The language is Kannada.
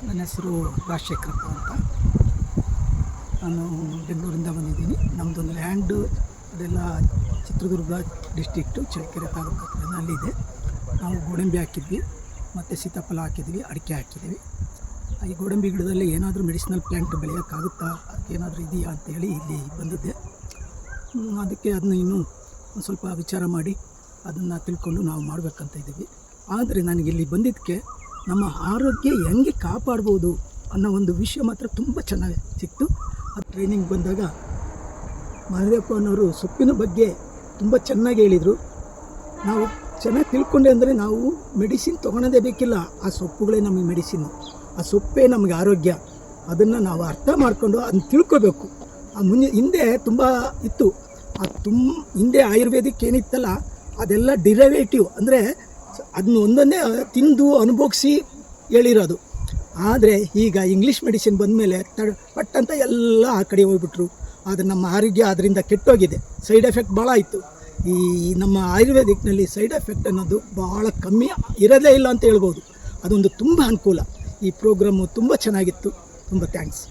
ನನ್ನ ಹೆಸರು ರಾಜಶೇಖರಪ್ಪ ಅಂತ. ನಾನು ಬೆಂಗಳೂರಿಂದ ಬಂದಿದ್ದೀನಿ. ನಮ್ಮದೊಂದು ಲ್ಯಾಂಡು ಅದೆಲ್ಲ ಚಿತ್ರದುರ್ಗ ಡಿಸ್ಟ್ರಿಕ್ಟು ಚಳ್ಳಕೆರೆ ತಾಲೂಕು ಅಲ್ಲಿದೆ. ನಾವು ಗೋಡಂಬಿ ಹಾಕಿದ್ವಿ ಮತ್ತು ಸೀತಾಫಲ ಹಾಕಿದ್ವಿ, ಅಡಿಕೆ ಹಾಕಿದ್ವಿ. ಈ ಗೋಡಂಬಿ ಗಿಡದಲ್ಲಿ ಏನಾದರೂ ಮೆಡಿಸಿನಲ್ ಪ್ಲ್ಯಾಂಟ್ ಬೆಳೆಯೋಕ್ಕಾಗುತ್ತಾ, ಅದಕ್ಕೇನಾದರೂ ಇದೆಯಾ ಅಂತೇಳಿ ಇಲ್ಲಿ ಬಂದಿದ್ದೆ. ಅದಕ್ಕೆ ಅದನ್ನ ಇನ್ನೂ ಒಂದು ಸ್ವಲ್ಪ ವಿಚಾರ ಮಾಡಿ ಅದನ್ನು ತಿಳ್ಕೊಂಡು ನಾವು ಮಾಡಬೇಕಂತ ಇದ್ದೀವಿ. ಆದರೆ ನನಗೆ ಇಲ್ಲಿ ಬಂದಿದ್ದಕ್ಕೆ ನಮ್ಮ ಆರೋಗ್ಯ ಹೆಂಗೆ ಕಾಪಾಡ್ಬೋದು ಅನ್ನೋ ಒಂದು ವಿಷಯ ಮಾತ್ರ ತುಂಬ ಚೆನ್ನಾಗಿ ಸಿಕ್ತು. ಅದು ಟ್ರೈನಿಂಗ್ ಬಂದಾಗ ಮಹದೇವಪ್ಪನವರು ಸೊಪ್ಪಿನ ಬಗ್ಗೆ ತುಂಬ ಚೆನ್ನಾಗಿ ಹೇಳಿದರು. ನಾವು ಚೆನ್ನಾಗಿ ತಿಳ್ಕೊಂಡೆ ಅಂದರೆ ನಾವು ಮೆಡಿಸಿನ್ ತೊಗೊಳೋದೇ ಬೇಕಿಲ್ಲ, ಆ ಸೊಪ್ಪುಗಳೇ ನಮಗೆ ಮೆಡಿಸಿನ್ನು, ಆ ಸೊಪ್ಪೇ ನಮಗೆ ಆರೋಗ್ಯ. ಅದನ್ನು ನಾವು ಅರ್ಥ ಮಾಡಿಕೊಂಡು ಅದನ್ನ ತಿಳ್ಕೊಬೇಕು. ಹಿಂದೆ ತುಂಬ ಇತ್ತು, ಹಿಂದೆ ಆಯುರ್ವೇದಿಕ್ ಏನಿತ್ತಲ್ಲ ಅದೆಲ್ಲ ಡಿರೈವೇಟಿವ್, ಅಂದರೆ ಅದನ್ನ ಒಂದೊಂದೇ ತಿಂದು ಅನುಭವಿಸಿ ಹೇಳಿರೋದು. ಆದರೆ ಈಗ ಇಂಗ್ಲೀಷ್ ಮೆಡಿಸಿನ್ ಬಂದಮೇಲೆ ಪಟ್ಟಂತ ಎಲ್ಲ ಆ ಕಡೆ ಹೋಗ್ಬಿಟ್ರು. ಆದರೆ ನಮ್ಮ ಆರೋಗ್ಯ ಅದರಿಂದ ಕೆಟ್ಟೋಗಿದೆ. ಸೈಡ್ ಎಫೆಕ್ಟ್ ಭಾಳ ಆಯಿತು. ಈ ನಮ್ಮ ಆಯುರ್ವೇದಿಕ್ನಲ್ಲಿ ಸೈಡ್ ಎಫೆಕ್ಟ್ ಅನ್ನೋದು ಭಾಳ ಕಮ್ಮಿ ಇರೋದೇ ಇಲ್ಲ ಅಂತ ಹೇಳ್ಬೋದು. ಅದೊಂದು ತುಂಬ ಅನುಕೂಲ. ಈ ಪ್ರೋಗ್ರಾಮು ತುಂಬ ಚೆನ್ನಾಗಿತ್ತು. ತುಂಬ ಥ್ಯಾಂಕ್ಸ್.